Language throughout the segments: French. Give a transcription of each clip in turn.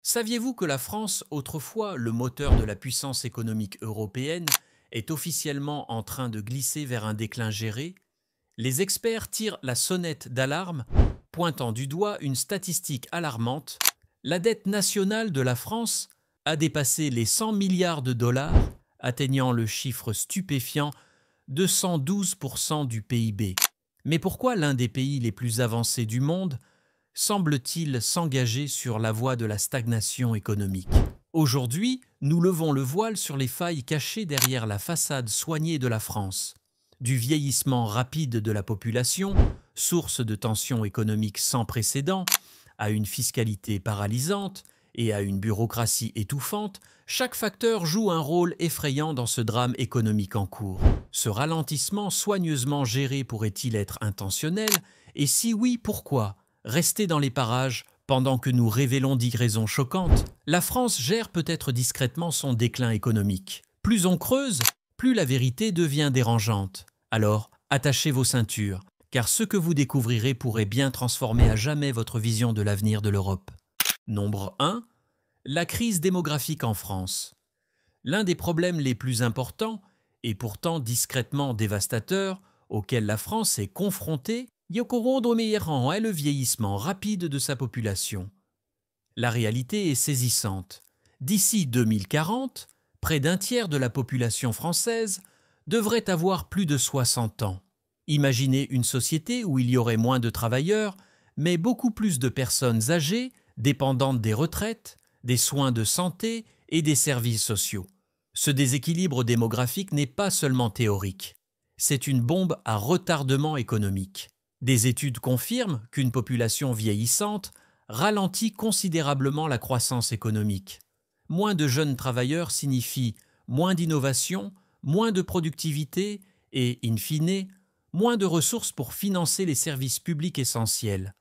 Saviez-vous que la France, autrefois le moteur de la puissance économique européenne, est officiellement en train de glisser vers un déclin géré? Les experts tirent la sonnette d'alarme, pointant du doigt une statistique alarmante. La dette nationale de la France a dépassé les 100 milliards de dollars, atteignant le chiffre stupéfiant de 112% du PIB. Mais pourquoi l'un des pays les plus avancés du monde semble-t-il s'engager sur la voie de la stagnation économique? Aujourd'hui, nous levons le voile sur les failles cachées derrière la façade soignée de la France. Du vieillissement rapide de la population, source de tensions économiques sans précédent, à une fiscalité paralysante et à une bureaucratie étouffante, chaque facteur joue un rôle effrayant dans ce drame économique en cours. Ce ralentissement soigneusement géré pourrait-il être intentionnel? Et si oui, pourquoi? Rester dans les parages pendant que nous révélons d'iraisons choquantes, la France gère peut-être discrètement son déclin économique. Plus on creuse, plus la vérité devient dérangeante. Alors, attachez vos ceintures, car ce que vous découvrirez pourrait bien transformer à jamais votre vision de l'avenir de l'Europe. Nombre 1. La crise démographique en France. L'un des problèmes les plus importants, et pourtant discrètement dévastateurs, auxquels la France est confrontée, est le vieillissement rapide de sa population. La réalité est saisissante. D'ici 2040, près d'un tiers de la population française devrait avoir plus de 60 ans. Imaginez une société où il y aurait moins de travailleurs, mais beaucoup plus de personnes âgées, dépendantes des retraites, des soins de santé et des services sociaux. Ce déséquilibre démographique n'est pas seulement théorique. C'est une bombe à retardement économique. Des études confirment qu'une population vieillissante ralentit considérablement la croissance économique. Moins de jeunes travailleurs signifie moins d'innovation, moins de productivité et, in fine, moins de ressources pour financer les services publics essentiels.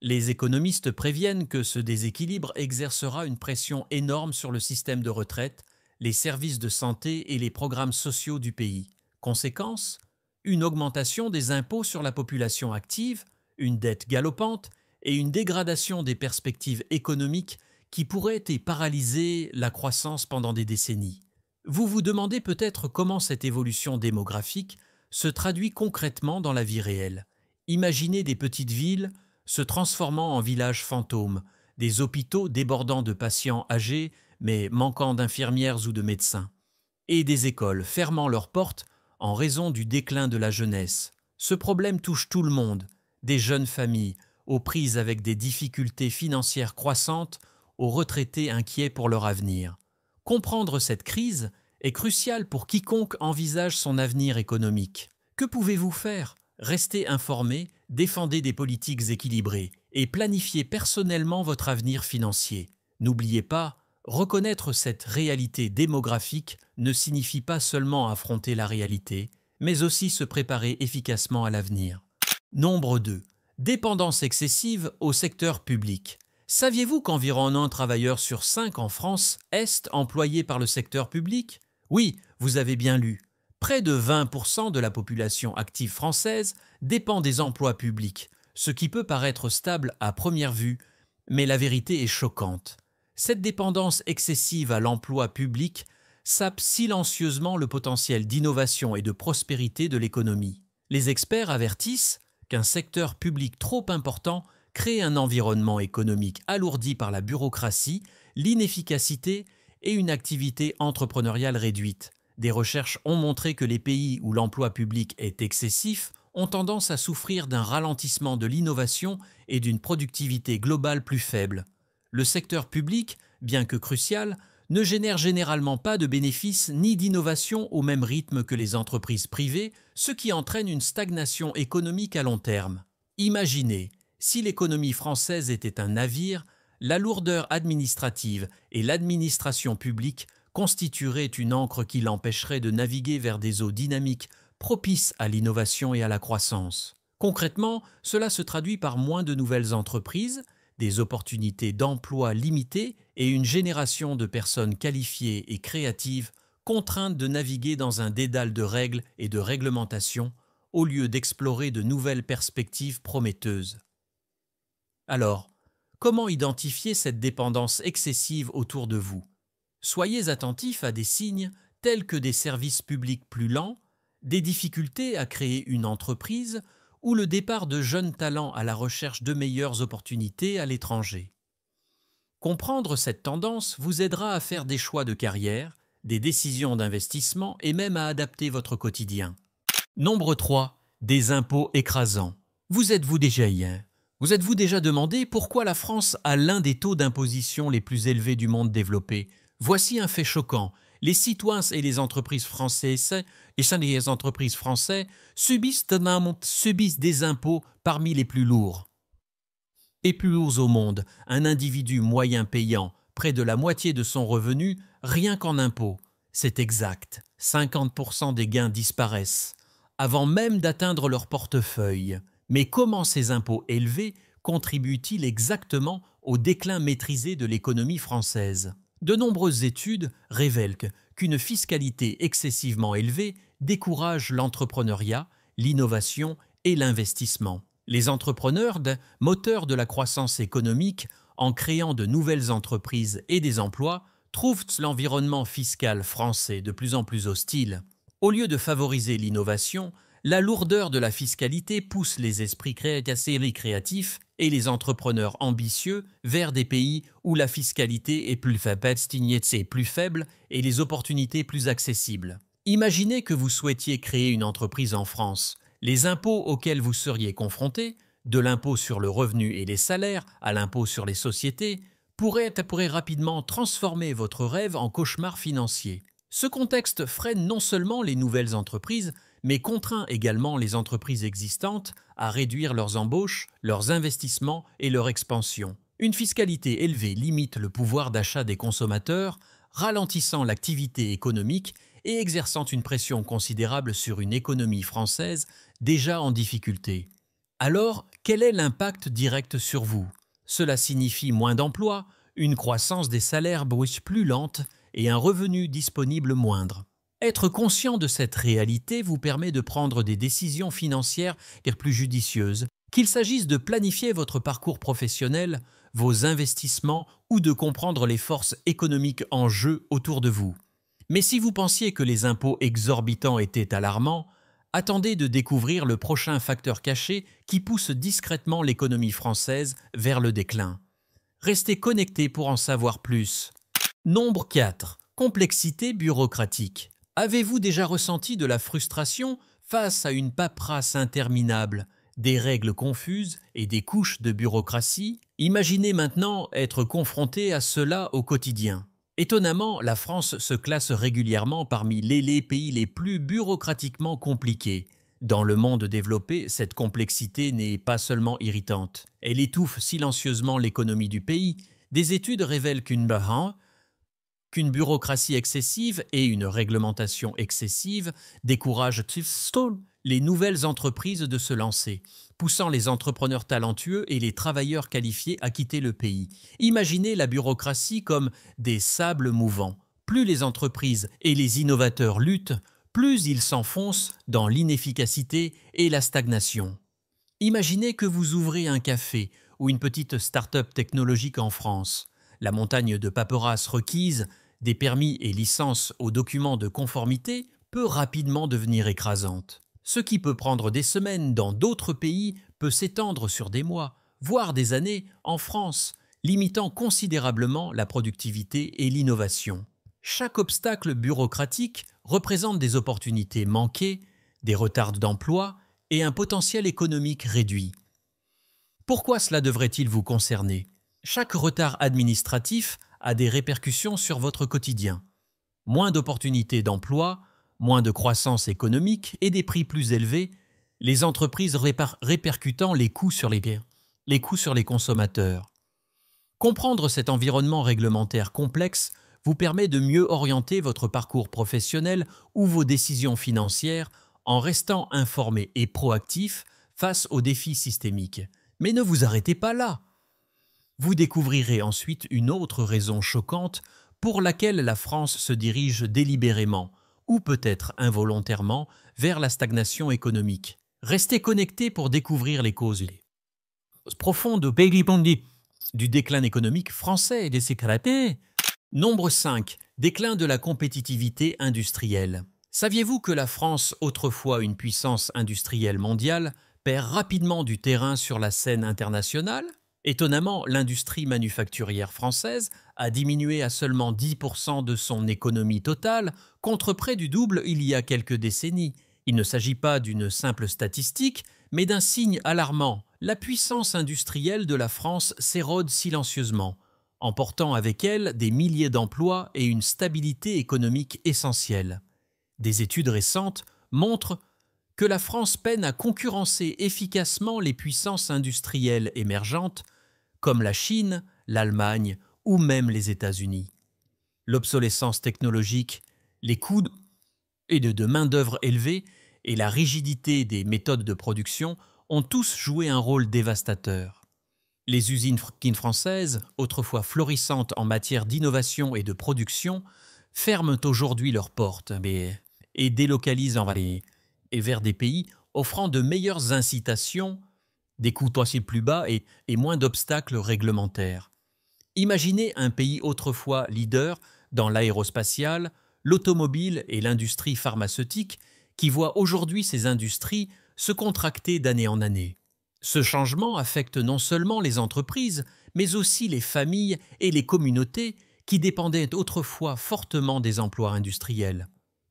Les économistes préviennent que ce déséquilibre exercera une pression énorme sur le système de retraite, les services de santé et les programmes sociaux du pays. Conséquence, une augmentation des impôts sur la population active, une dette galopante et une dégradation des perspectives économiques qui pourraient paralyser la croissance pendant des décennies. Vous vous demandez peut-être comment cette évolution démographique se traduit concrètement dans la vie réelle. Imaginez des petites villes se transformant en villages fantômes, des hôpitaux débordant de patients âgés mais manquant d'infirmières ou de médecins, et des écoles fermant leurs portes en raison du déclin de la jeunesse. Ce problème touche tout le monde, des jeunes familles aux prises avec des difficultés financières croissantes, aux retraités inquiets pour leur avenir. Comprendre cette crise est crucial pour quiconque envisage son avenir économique. Que pouvez-vous faire? Restez informé, défendez des politiques équilibrées et planifiez personnellement votre avenir financier. N'oubliez pas, reconnaître cette réalité démographique ne signifie pas seulement affronter la réalité, mais aussi se préparer efficacement à l'avenir. Nombre 2. Dépendance excessive au secteur public. Saviez-vous qu'environ un travailleur sur 5 en France est employé par le secteur public? Oui, vous avez bien lu. Près de 20% de la population active française dépend des emplois publics, ce qui peut paraître stable à première vue, mais la vérité est choquante. Cette dépendance excessive à l'emploi public sape silencieusement le potentiel d'innovation et de prospérité de l'économie. Les experts avertissent qu'un secteur public trop important crée un environnement économique alourdi par la bureaucratie, l'inefficacité et une activité entrepreneuriale réduite. Des recherches ont montré que les pays où l'emploi public est excessif ont tendance à souffrir d'un ralentissement de l'innovation et d'une productivité globale plus faible. Le secteur public, bien que crucial, ne génère généralement pas de bénéfices ni d'innovation au même rythme que les entreprises privées, ce qui entraîne une stagnation économique à long terme. Imaginez, si l'économie française était un navire, la lourdeur administrative et l'administration publique constitueraient une ancre qui l'empêcherait de naviguer vers des eaux dynamiques propices à l'innovation et à la croissance. Concrètement, cela se traduit par moins de nouvelles entreprises, des opportunités d'emploi limitées et une génération de personnes qualifiées et créatives contraintes de naviguer dans un dédale de règles et de réglementations au lieu d'explorer de nouvelles perspectives prometteuses. Alors, comment identifier cette dépendance excessive autour de vous? Soyez attentif à des signes tels que des services publics plus lents, des difficultés à créer une entreprise ou le départ de jeunes talents à la recherche de meilleures opportunités à l'étranger. Comprendre cette tendance vous aidera à faire des choix de carrière, des décisions d'investissement et même à adapter votre quotidien. Nombre 3. Des impôts écrasants. Vous êtes-vous déjà demandé pourquoi la France a l'un des taux d'imposition les plus élevés du monde développé? Voici un fait choquant. Les citoyens et les entreprises françaises subissent des impôts parmi les plus lourds. Et plus lourds au monde, un individu moyen payant près de la moitié de son revenu rien qu'en impôts. C'est exact, 50% des gains disparaissent, avant même d'atteindre leur portefeuille. Mais comment ces impôts élevés contribuent-ils exactement au déclin maîtrisé de l'économie française? De nombreuses études révèlent qu'une fiscalité excessivement élevée décourage l'entrepreneuriat, l'innovation et l'investissement. Les entrepreneurs, moteurs de la croissance économique, en créant de nouvelles entreprises et des emplois, trouvent l'environnement fiscal français de plus en plus hostile. Au lieu de favoriser l'innovation, la lourdeur de la fiscalité pousse les esprits créatifs et les entrepreneurs ambitieux vers des pays où la fiscalité est plus faible et les opportunités plus accessibles. Imaginez que vous souhaitiez créer une entreprise en France. Les impôts auxquels vous seriez confrontés, de l'impôt sur le revenu et les salaires à l'impôt sur les sociétés, pourraient rapidement transformer votre rêve en cauchemar financier. Ce contexte freine non seulement les nouvelles entreprises, mais contraint également les entreprises existantes à réduire leurs embauches, leurs investissements et leur expansion. Une fiscalité élevée limite le pouvoir d'achat des consommateurs, ralentissant l'activité économique et exerçant une pression considérable sur une économie française déjà en difficulté. Alors, quel est l'impact direct sur vous? Cela signifie moins d'emplois, une croissance des salaires plus lente et un revenu disponible moindre. Être conscient de cette réalité vous permet de prendre des décisions financières plus judicieuses, qu'il s'agisse de planifier votre parcours professionnel, vos investissements ou de comprendre les forces économiques en jeu autour de vous. Mais si vous pensiez que les impôts exorbitants étaient alarmants, attendez de découvrir le prochain facteur caché qui pousse discrètement l'économie française vers le déclin. Restez connectés pour en savoir plus. Nombre 4. Complexité bureaucratique. Avez-vous déjà ressenti de la frustration face à une paperasse interminable, des règles confuses et des couches de bureaucratie? Imaginez maintenant être confronté à cela au quotidien. Étonnamment, la France se classe régulièrement parmi les pays les plus bureaucratiquement compliqués. Dans le monde développé, cette complexité n'est pas seulement irritante. Elle étouffe silencieusement l'économie du pays. Des études révèlent qu'une bureaucratie excessive et une réglementation excessive découragent les nouvelles entreprises de se lancer, poussant les entrepreneurs talentueux et les travailleurs qualifiés à quitter le pays. Imaginez la bureaucratie comme des sables mouvants. Plus les entreprises et les innovateurs luttent, plus ils s'enfoncent dans l'inefficacité et la stagnation. Imaginez que vous ouvrez un café ou une petite start-up technologique en France. La montagne de paperasse requise, des permis et licences aux documents de conformité peut rapidement devenir écrasante. Ce qui peut prendre des semaines dans d'autres pays peut s'étendre sur des mois, voire des années en France, limitant considérablement la productivité et l'innovation. Chaque obstacle bureaucratique représente des opportunités manquées, des retards d'emploi et un potentiel économique réduit. Pourquoi cela devrait-il vous concerner? Chaque retard administratif a des répercussions sur votre quotidien. Moins d'opportunités d'emploi, moins de croissance économique et des prix plus élevés, les entreprises répercutant les coûts sur les consommateurs. Comprendre cet environnement réglementaire complexe vous permet de mieux orienter votre parcours professionnel ou vos décisions financières en restant informé et proactif face aux défis systémiques. Mais ne vous arrêtez pas là. Vous découvrirez ensuite une autre raison choquante pour laquelle la France se dirige délibérément, ou peut-être involontairement, vers la stagnation économique. Restez connectés pour découvrir les causes profondes. du déclin économique français et des sécurités. Nombre 5. Déclin de la compétitivité industrielle. Saviez-vous que la France, autrefois une puissance industrielle mondiale, perd rapidement du terrain sur la scène internationale? Étonnamment, l'industrie manufacturière française a diminué à seulement 10% de son économie totale, contre près du double il y a quelques décennies. Il ne s'agit pas d'une simple statistique, mais d'un signe alarmant. La puissance industrielle de la France s'érode silencieusement, emportant avec elle des milliers d'emplois et une stabilité économique essentielle. Des études récentes montrent que la France peine à concurrencer efficacement les puissances industrielles émergentes comme la Chine, l'Allemagne ou même les États-Unis. L'obsolescence technologique, les coûts de main-d'œuvre élevés et la rigidité des méthodes de production ont tous joué un rôle dévastateur. Les usines françaises, autrefois florissantes en matière d'innovation et de production, ferment aujourd'hui leurs portes et délocalisent vers des pays offrant de meilleures incitations, des coûts aussi plus bas et moins d'obstacles réglementaires. Imaginez un pays autrefois leader dans l'aérospatial, l'automobile et l'industrie pharmaceutique qui voit aujourd'hui ces industries se contracter d'année en année. Ce changement affecte non seulement les entreprises, mais aussi les familles et les communautés qui dépendaient autrefois fortement des emplois industriels.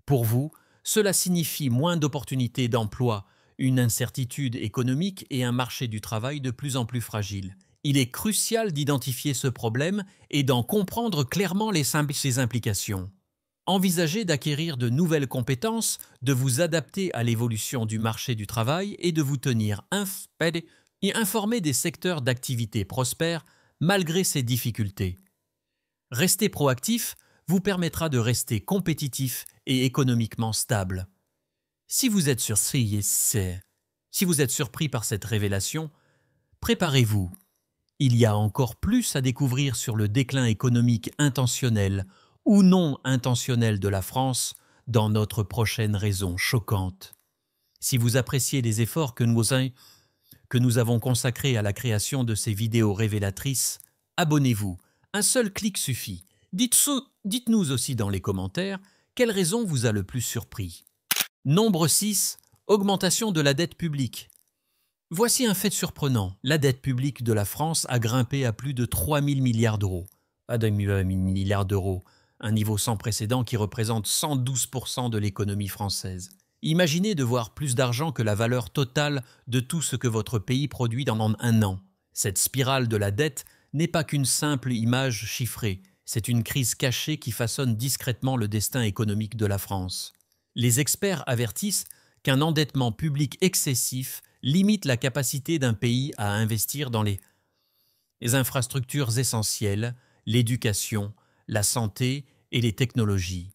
Pour vous, cela signifie moins d'opportunités d'emploi, une incertitude économique et un marché du travail de plus en plus fragile. Il est crucial d'identifier ce problème et d'en comprendre clairement ses implications. Envisagez d'acquérir de nouvelles compétences, de vous adapter à l'évolution du marché du travail et de vous tenir informé des secteurs d'activité prospères malgré ces difficultés. Rester proactif vous permettra de rester compétitif et économiquement stable. Si vous êtes surpris par cette révélation, préparez-vous. Il y a encore plus à découvrir sur le déclin économique intentionnel ou non intentionnel de la France dans notre prochaine raison choquante. Si vous appréciez les efforts que nous avons consacrés à la création de ces vidéos révélatrices, abonnez-vous. Un seul clic suffit. Dites-nous aussi dans les commentaires quelle raison vous a le plus surpris. Nombre 6. Augmentation de la dette publique. Voici un fait surprenant. La dette publique de la France a grimpé à plus de 3 000 milliards d'euros. Pas de milliards d'euros, un niveau sans précédent qui représente 112% de l'économie française. Imaginez devoir plus d'argent que la valeur totale de tout ce que votre pays produit dans un an. Cette spirale de la dette n'est pas qu'une simple image chiffrée, c'est une crise cachée qui façonne discrètement le destin économique de la France. Les experts avertissent qu'un endettement public excessif limite la capacité d'un pays à investir dans les infrastructures essentielles, l'éducation, la santé et les technologies.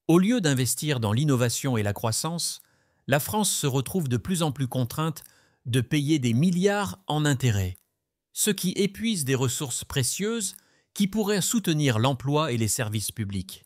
Au lieu d'investir dans l'innovation et la croissance, la France se retrouve de plus en plus contrainte de payer des milliards en intérêts, ce qui épuise des ressources précieuses qui pourraient soutenir l'emploi et les services publics.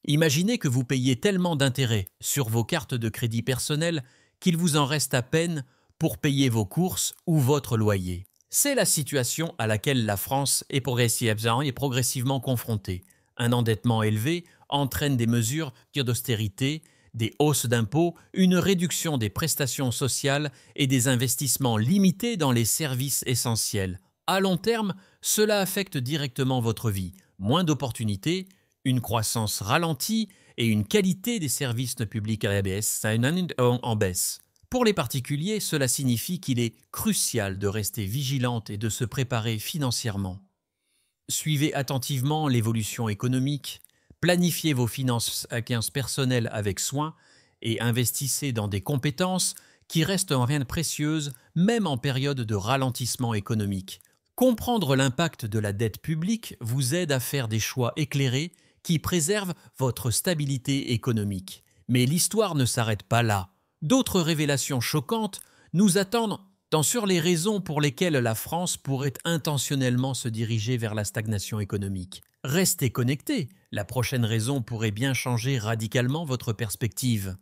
Imaginez que vous payez tellement d'intérêts sur vos cartes de crédit personnelles qu'il vous en reste à peine pour payer vos courses ou votre loyer. C'est la situation à laquelle la France est progressivement confrontée. Un endettement élevé entraîne des mesures d'austérité, des hausses d'impôts, une réduction des prestations sociales et des investissements limités dans les services essentiels. À long terme, cela affecte directement votre vie. Moins d'opportunités, une croissance ralentie et une qualité des services publics en baisse. Pour les particuliers, cela signifie qu'il est crucial de rester vigilante et de se préparer financièrement. Suivez attentivement l'évolution économique, planifiez vos finances personnelles avec soin et investissez dans des compétences qui restent rien de précieuses même en période de ralentissement économique. Comprendre l'impact de la dette publique vous aide à faire des choix éclairés qui préservent votre stabilité économique. Mais l'histoire ne s'arrête pas là. D'autres révélations choquantes nous attendent sur les raisons pour lesquelles la France pourrait intentionnellement se diriger vers la stagnation économique. Restez connectés, la prochaine raison pourrait bien changer radicalement votre perspective.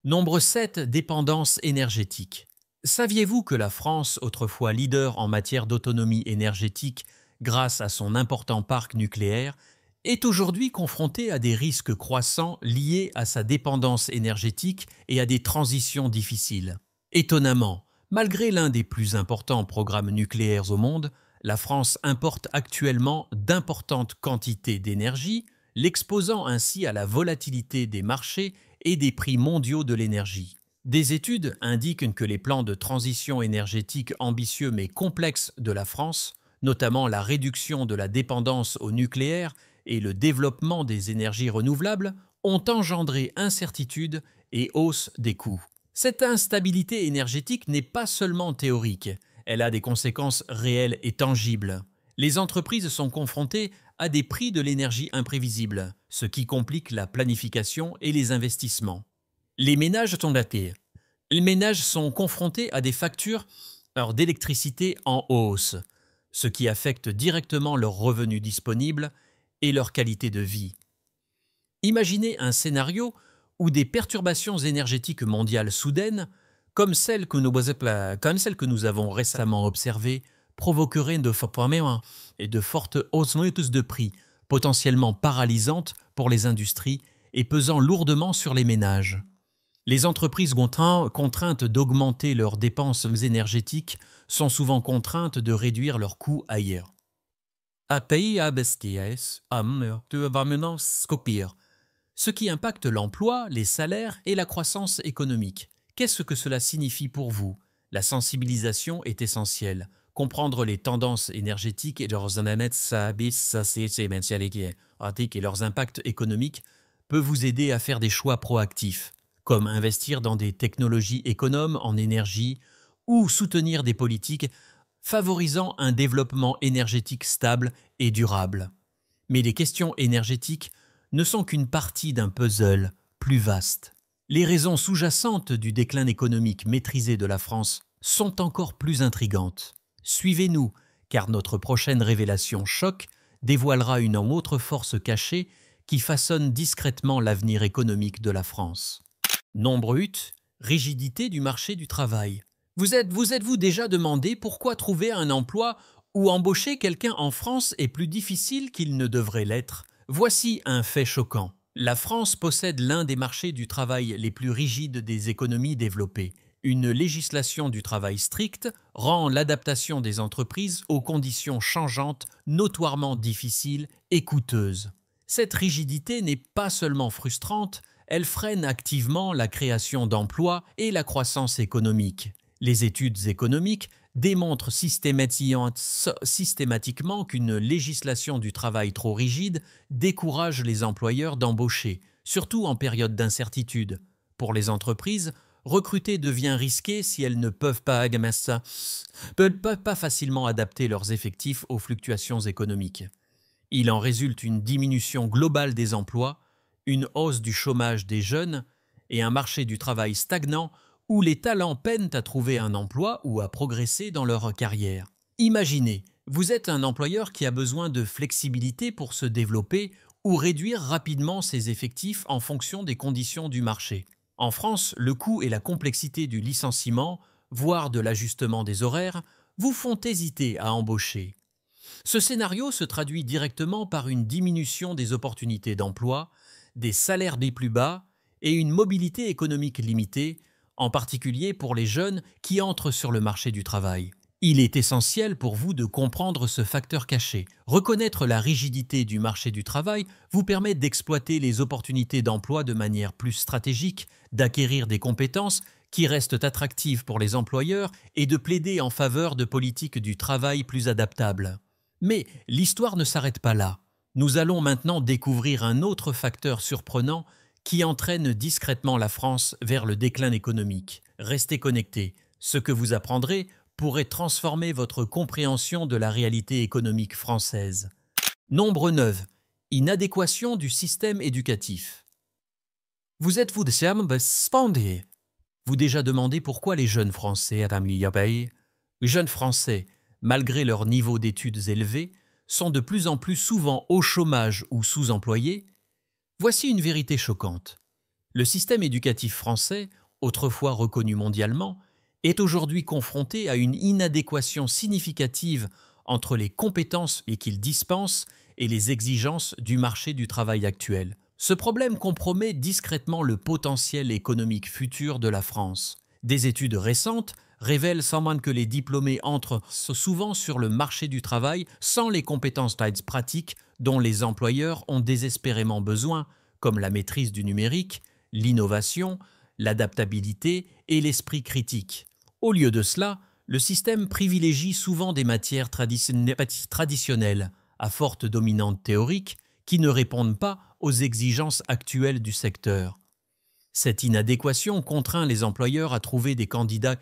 Nombre 7. Dépendance énergétique. Saviez-vous que la France, autrefois leader en matière d'autonomie énergétique grâce à son important parc nucléaire, est aujourd'hui confrontée à des risques croissants liés à sa dépendance énergétique et à des transitions difficiles? Étonnamment, malgré l'un des plus importants programmes nucléaires au monde, la France importe actuellement d'importantes quantités d'énergie, l'exposant ainsi à la volatilité des marchés et des prix mondiaux de l'énergie. Des études indiquent que les plans de transition énergétique ambitieux mais complexes de la France, notamment la réduction de la dépendance au nucléaire et le développement des énergies renouvelables, ont engendré incertitudes et hausse des coûts. Cette instabilité énergétique n'est pas seulement théorique, elle a des conséquences réelles et tangibles. Les entreprises sont confrontées à des prix de l'énergie imprévisibles, ce qui complique la planification et les investissements. Les ménages sont datés. Les ménages sont confrontés à des factures d'électricité en hausse, ce qui affecte directement leurs revenus disponibles et leur qualité de vie. Imaginez un scénario où des perturbations énergétiques mondiales soudaines, comme celles que nous avons récemment observées, provoqueraient de fortes hausses de prix, potentiellement paralysantes pour les industries et pesant lourdement sur les ménages. Les entreprises contraintes d'augmenter leurs dépenses énergétiques sont souvent contraintes de réduire leurs coûts ailleurs. Ce qui impacte l'emploi, les salaires et la croissance économique. Qu'est-ce que cela signifie pour vous? La sensibilisation est essentielle. Comprendre les tendances énergétiques et leurs impacts économiques peut vous aider à faire des choix proactifs, comme investir dans des technologies économes en énergie ou soutenir des politiques favorisant un développement énergétique stable et durable. Mais les questions énergétiques ne sont qu'une partie d'un puzzle plus vaste. Les raisons sous-jacentes du déclin économique maîtrisé de la France sont encore plus intrigantes. Suivez-nous, car notre prochaine révélation choc dévoilera une autre force cachée qui façonne discrètement l'avenir économique de la France. Nombre 8, rigidité du marché du travail. Vous êtes-vous déjà demandé pourquoi trouver un emploi ou embaucher quelqu'un en France est plus difficile qu'il ne devrait l'être? Voici un fait choquant. La France possède l'un des marchés du travail les plus rigides des économies développées. Une législation du travail stricte rend l'adaptation des entreprises aux conditions changeantes notoirement difficile et coûteuse. Cette rigidité n'est pas seulement frustrante, elle freine activement la création d'emplois et la croissance économique. Les études économiques démontrent systématiquement qu'une législation du travail trop rigide décourage les employeurs d'embaucher, surtout en période d'incertitude. Pour les entreprises, recruter devient risqué si elles ne peuvent pas facilement adapter leurs effectifs aux fluctuations économiques. Il en résulte une diminution globale des emplois, une hausse du chômage des jeunes et un marché du travail stagnant où les talents peinent à trouver un emploi ou à progresser dans leur carrière. Imaginez, vous êtes un employeur qui a besoin de flexibilité pour se développer ou réduire rapidement ses effectifs en fonction des conditions du marché. En France, le coût et la complexité du licenciement, voire de l'ajustement des horaires, vous font hésiter à embaucher. Ce scénario se traduit directement par une diminution des opportunités d'emploi, des salaires des plus bas et une mobilité économique limitée, en particulier pour les jeunes qui entrent sur le marché du travail. Il est essentiel pour vous de comprendre ce facteur caché. Reconnaître la rigidité du marché du travail vous permet d'exploiter les opportunités d'emploi de manière plus stratégique, d'acquérir des compétences qui restent attractives pour les employeurs et de plaider en faveur de politiques du travail plus adaptables. Mais l'histoire ne s'arrête pas là. Nous allons maintenant découvrir un autre facteur surprenant qui entraîne discrètement la France vers le déclin économique. Restez connectés. Ce que vous apprendrez pourrait transformer votre compréhension de la réalité économique française. Nombre 9. Inadéquation du système éducatif. Vous êtes-vous déjà demandé pourquoi les jeunes Français, malgré leur niveau d'études élevé, sont de plus en plus souvent au chômage ou sous-employés? Voici une vérité choquante. Le système éducatif français, autrefois reconnu mondialement, est aujourd'hui confronté à une inadéquation significative entre les compétences qu'il dispense et les exigences du marché du travail actuel. Ce problème compromet discrètement le potentiel économique futur de la France. Des études récentes révèlent sans doute que les diplômés entrent souvent sur le marché du travail sans les compétences pratiques dont les employeurs ont désespérément besoin, comme la maîtrise du numérique, l'innovation, l'adaptabilité et l'esprit critique. Au lieu de cela, le système privilégie souvent des matières traditionnelles, à forte dominante théorique, qui ne répondent pas aux exigences actuelles du secteur. Cette inadéquation contraint les employeurs à trouver des candidats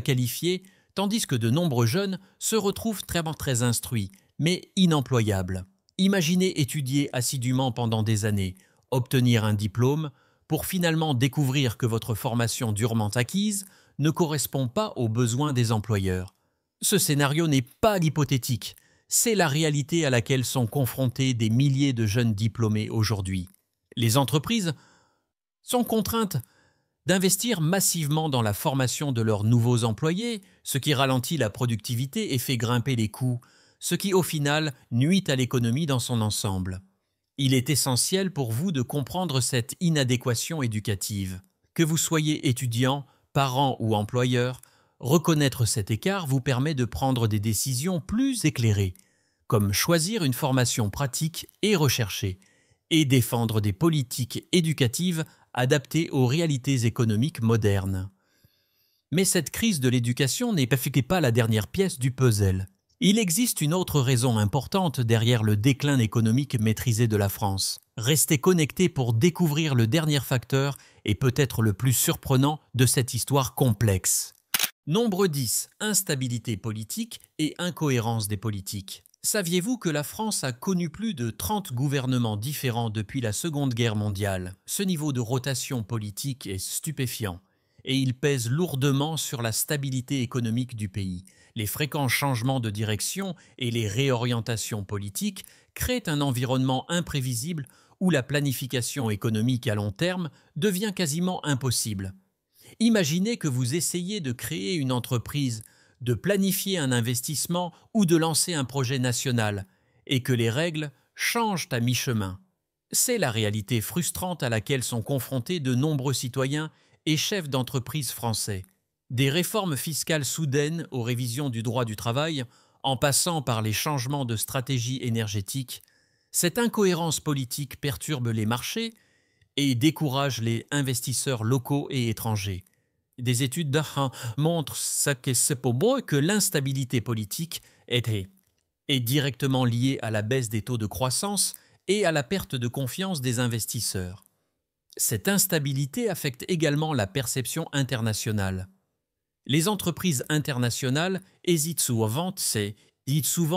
qualifiés, tandis que de nombreux jeunes se retrouvent très instruits, mais inemployables. Imaginez étudier assidûment pendant des années, obtenir un diplôme, pour finalement découvrir que votre formation durement acquise ne correspond pas aux besoins des employeurs. Ce scénario n'est pas l'hypothétique, c'est la réalité à laquelle sont confrontés des milliers de jeunes diplômés aujourd'hui. Les entreprises sont contraintes d'investir massivement dans la formation de leurs nouveaux employés, ce qui ralentit la productivité et fait grimper les coûts, ce qui au final nuit à l'économie dans son ensemble. Il est essentiel pour vous de comprendre cette inadéquation éducative. Que vous soyez étudiant, parent ou employeur, reconnaître cet écart vous permet de prendre des décisions plus éclairées, comme choisir une formation pratique et recherchée, et défendre des politiques éducatives adaptées aux réalités économiques modernes. Mais cette crise de l'éducation n'est pas la dernière pièce du puzzle. Il existe une autre raison importante derrière le déclin économique maîtrisé de la France. Restez connectés pour découvrir le dernier facteur et peut-être le plus surprenant de cette histoire complexe. Nombre 10. Instabilité politique et incohérence des politiques. Saviez-vous que la France a connu plus de 30 gouvernements différents depuis la Seconde Guerre mondiale? Ce niveau de rotation politique est stupéfiant et il pèse lourdement sur la stabilité économique du pays. Les fréquents changements de direction et les réorientations politiques créent un environnement imprévisible où la planification économique à long terme devient quasiment impossible. Imaginez que vous essayez de créer une entreprise, de planifier un investissement ou de lancer un projet national, et que les règles changent à mi-chemin. C'est la réalité frustrante à laquelle sont confrontés de nombreux citoyens et chefs d'entreprise français. Des réformes fiscales soudaines aux révisions du droit du travail, en passant par les changements de stratégie énergétique, cette incohérence politique perturbe les marchés et décourage les investisseurs locaux et étrangers. Des études montrent que l'instabilité politique est directement liée à la baisse des taux de croissance et à la perte de confiance des investisseurs. Cette instabilité affecte également la perception internationale. Les entreprises internationales hésitent souvent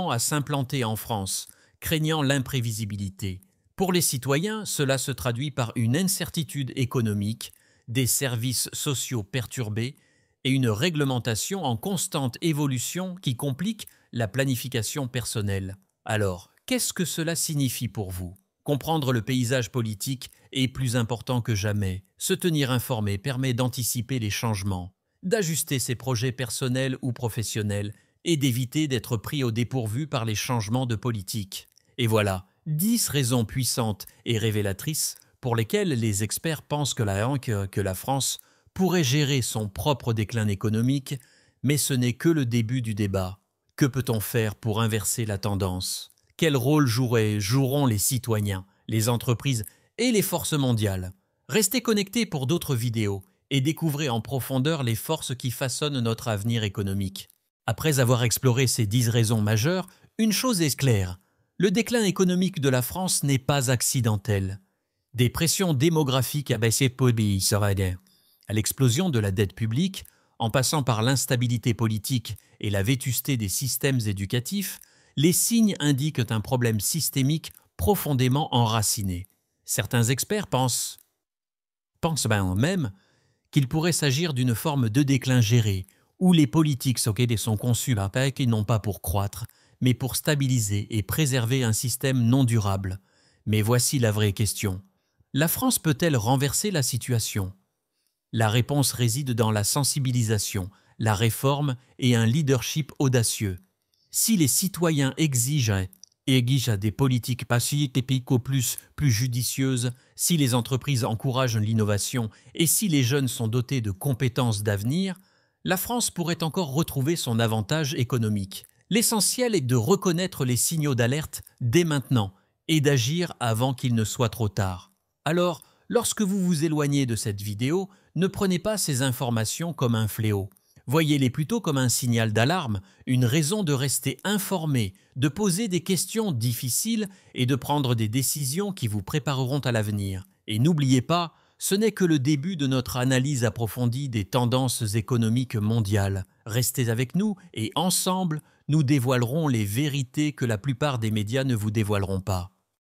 à s'implanter en France, craignant l'imprévisibilité. Pour les citoyens, cela se traduit par une incertitude économique, des services sociaux perturbés et une réglementation en constante évolution qui complique la planification personnelle. Alors, qu'est-ce que cela signifie pour vous? Comprendre le paysage politique est plus important que jamais. Se tenir informé permet d'anticiper les changements, d'ajuster ses projets personnels ou professionnels et d'éviter d'être pris au dépourvu par les changements de politique. Et voilà, 10 raisons puissantes et révélatrices pour lesquelles les experts pensent que la France pourrait gérer son propre déclin économique, mais ce n'est que le début du débat. Que peut-on faire pour inverser la tendance? Quel rôle joueront les citoyens, les entreprises et les forces mondiales? Restez connectés pour d'autres vidéos et découvrez en profondeur les forces qui façonnent notre avenir économique. Après avoir exploré ces 10 raisons majeures, une chose est claire, le déclin économique de la France n'est pas accidentel. Des pressions démographiques à l'explosion de la dette publique, en passant par l'instabilité politique et la vétusté des systèmes éducatifs, les signes indiquent un problème systémique profondément enraciné. Certains experts pensent même qu'il pourrait s'agir d'une forme de déclin géré, où les politiques sont conçues non pas pour croître, mais pour stabiliser et préserver un système non durable. Mais voici la vraie question. La France peut-elle renverser la situation? La réponse réside dans la sensibilisation, la réforme et un leadership audacieux. Si les citoyens exigent des politiques pacifiques et plus judicieuses, si les entreprises encouragent l'innovation et si les jeunes sont dotés de compétences d'avenir, la France pourrait encore retrouver son avantage économique. L'essentiel est de reconnaître les signaux d'alerte dès maintenant et d'agir avant qu'il ne soit trop tard. Alors, lorsque vous vous éloignez de cette vidéo, ne prenez pas ces informations comme un fléau. Voyez-les plutôt comme un signal d'alarme, une raison de rester informé, de poser des questions difficiles et de prendre des décisions qui vous prépareront à l'avenir. Et n'oubliez pas, ce n'est que le début de notre analyse approfondie des tendances économiques mondiales. Restez avec nous et ensemble, nous dévoilerons les vérités que la plupart des médias ne vous dévoileront pas.